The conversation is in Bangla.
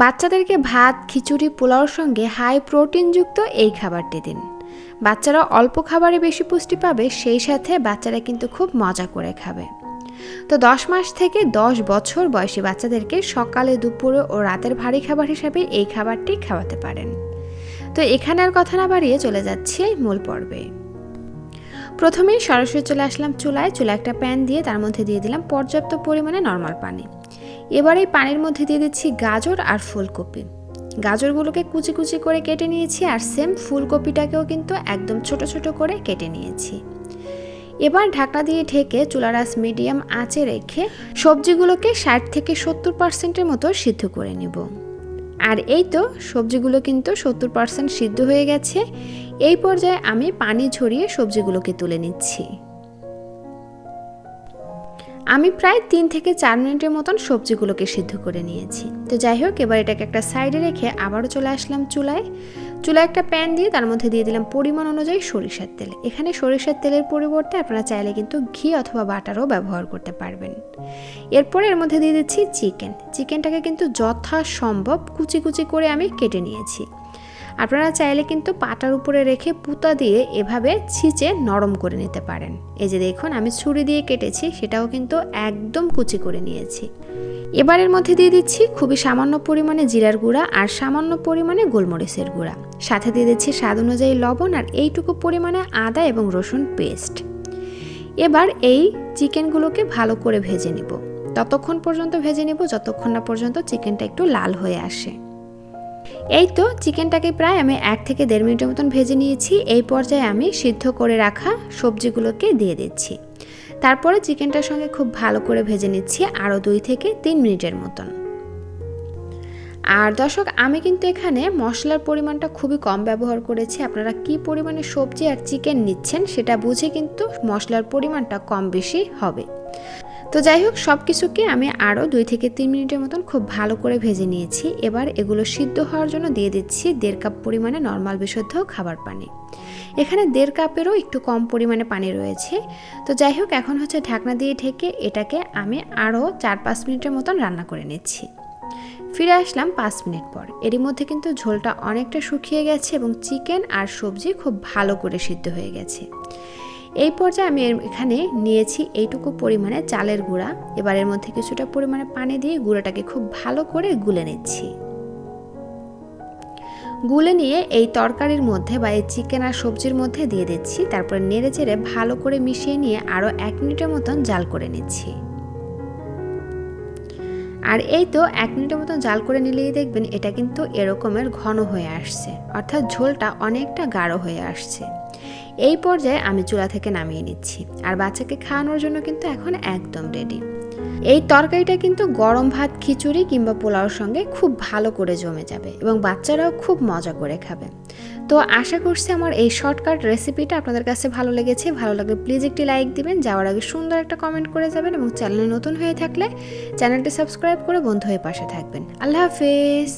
বাচ্চাদেরকে ভাত, খিচুড়ি, পোলাওর সঙ্গে হাই প্রোটিনযুক্ত এই খাবারটি দিন। বাচ্চারা অল্প খাবারে বেশি পুষ্টি পাবে, সেই সাথে বাচ্চারা কিন্তু খুব মজা করে খাবে। তো 10 মাস থেকে 10 বছর বয়সী বাচ্চাদেরকে সকালে, দুপুরে ও রাতের ভারী খাবার হিসাবে এই খাবারটি খাওয়াতে পারেন। তো এখানে আর কথা না বাড়িয়ে চলে যাচ্ছি মূল পর্বে। প্রথমেই সরাসরি চলে আসলাম চুলায় একটা প্যান দিয়ে তার মধ্যে দিয়ে দিলাম পর্যাপ্ত পরিমাণে নর্মাল পানি। এবার এই পানির মধ্যে দিয়ে দিচ্ছি গাজর আর ফুলকপি। গাজরগুলোকে কুচি কুচি করে কেটে নিয়েছি, আর সেম ফুলকপিটাকেও কিন্তু একদম ছোট ছোট করে কেটে নিয়েছি। এবার ঢাকনা দিয়ে ঢেকে চুলার আঁচ মিডিয়াম আঁচে রেখে সবজিগুলোকে 60 থেকে 70% মতো সিদ্ধ করে নেব। আর এই তো সবজিগুলো কিন্তু 70% সিদ্ধ হয়ে গেছে। এই পর্যায়ে আমি পানি ঝরিয়ে সবজিগুলোকে তুলে নিচ্ছি। আমি প্রায় 3 থেকে 4 মিনিটের মতন সবজিগুলোকে সিদ্ধ করে নিয়েছি। তো যাই হোক, এবার এটাকে একটা সাইডে রেখে আবারও চলে আসলাম চুলায় একটা প্যান দিয়ে তার মধ্যে দিয়ে দিলাম পরিমাণ অনুযায়ী সরিষার তেল। এখানে সরিষার তেলের পরিবর্তে আপনারা চাইলে কিন্তু ঘি অথবা বাটারও ব্যবহার করতে পারবেন। এরপরে এর মধ্যে দিয়ে দিচ্ছি চিকেনটাকে কিন্তু যথাসম্ভব কুচি কুচি করে আমি কেটে নিয়েছি। আপনারা চাইলে কিন্তু পাটার উপরে রেখে পুতা দিয়ে এভাবে ছিঁচে নরম করে নিতে পারেন। এই যে দেখুন, আমি ছুরি দিয়ে কেটেছি, সেটাও কিন্তু একদম কুচি করে নিয়েছি। এবার এর মধ্যে দিয়ে দিচ্ছি খুবই সামান্য পরিমাণে জিরার গুঁড়া আর সামান্য পরিমাণে গোলমরিচের গুঁড়া, সাথে দিয়ে দিচ্ছি স্বাদ অনুযায়ী লবণ আর এইটুকু পরিমাণে আদা এবং রসুন পেস্ট। এবার এই চিকেনগুলোকে ভালো করে ভেজে নিব। ততক্ষণ পর্যন্ত ভেজে নিব যতক্ষণ না পর্যন্ত চিকেনটা একটু লাল হয়ে আসে। এই তো চিকেনটাকে প্রায় আমি 1 থেকে 1.5 মিনিটের মতন ভেজে নিয়েছি। এই পর্যায়ে আমি সিদ্ধ করে রাখা সবজিগুলোকে দিয়ে দিচ্ছি। তারপরে চিকেনটার সঙ্গে খুব ভালো করে ভেজে নিচ্ছি আরও 2 থেকে 3 মিনিটের মতন। আর দর্শক, আমি কিন্তু এখানে মশলার পরিমাণটা খুবই কম ব্যবহার করেছি। আপনারা কি পরিমাণে সবজি আর চিকেন নিচ্ছেন সেটা বুঝে কিন্তু মশলার পরিমাণটা কম বেশি হবে। তো যাই হোক, সব কিছুকে আমি আরও 2 থেকে 3 মিনিটের মতন খুব ভালো করে ভেজে নিয়েছি। এবার এগুলো সিদ্ধ হওয়ার জন্য দিয়ে দিচ্ছি 1.5 কাপ পরিমাণে নর্মাল বিশুদ্ধ খাবার পানি। এখানে 1.5 কাপেরও একটু কম পরিমাণে পানি রয়েছে। তো যাই হোক, এখন হচ্ছে ঢাকনা দিয়ে ঢেকে এটাকে আমি আরও 4-5 মিনিটের মতন রান্না করে নিচ্ছি। ফিরে আসলাম 5 মিনিট পর। এরই মধ্যে কিন্তু ঝোলটা অনেকটা শুকিয়ে গেছে এবং চিকেন আর সবজি খুব ভালো করে সিদ্ধ হয়ে গেছে। এই পর্যায়ে আমি এখানে নিয়েছি এইটুকু পরিমাণে চালের গুঁড়া। এবার এর মধ্যে কিছুটা পরিমাণে পানি দিয়ে গুঁড়াটাকে খুব ভালো করে গুলে নিচ্ছি। গুলে নিয়ে এই তরকারির মধ্যে বা এই চিকেন আর সবজির মধ্যে দিয়ে দিচ্ছি। তারপরে নেড়ে চেড়ে ভালো করে মিশিয়ে নিয়ে আরও 1 মিনিটের মতন জাল করে নিচ্ছি। আর এই তো 1 মিনিটের মতন জাল করে নিলেই দেখবেন এটা কিন্তু এরকমের ঘন হয়ে আসছে, অর্থাৎ ঝোলটা অনেকটা গাঢ় হয়ে আসছে। এই পর্যায়ে আমি চুলা থেকে নামিয়ে নিচ্ছি। আর বাচ্চাকে খাওয়ানোর জন্য কিন্তু এখন একদম রেডি। এই তরকারিটা কিন্তু গরম ভাত, খিচুড়ি কিংবা পোলাওর সঙ্গে খুব ভালো করে জমে যাবে এবং বাচ্চারাও খুব মজা করে খাবে। তো আশা করছি আমার এই শর্টকাট রেসিপিটা আপনাদের কাছে ভালো লেগেছে। ভালো লাগলে প্লিজ একটি লাইক দিবেন, যাওয়ার আগে সুন্দর একটা কমেন্ট করে যাবেন এবং চ্যানেলে নতুন হয়ে থাকলে চ্যানেলটি সাবস্ক্রাইব করে বন্ধু হয়ে পাশে থাকবেন। আল্লাহ হাফেজ।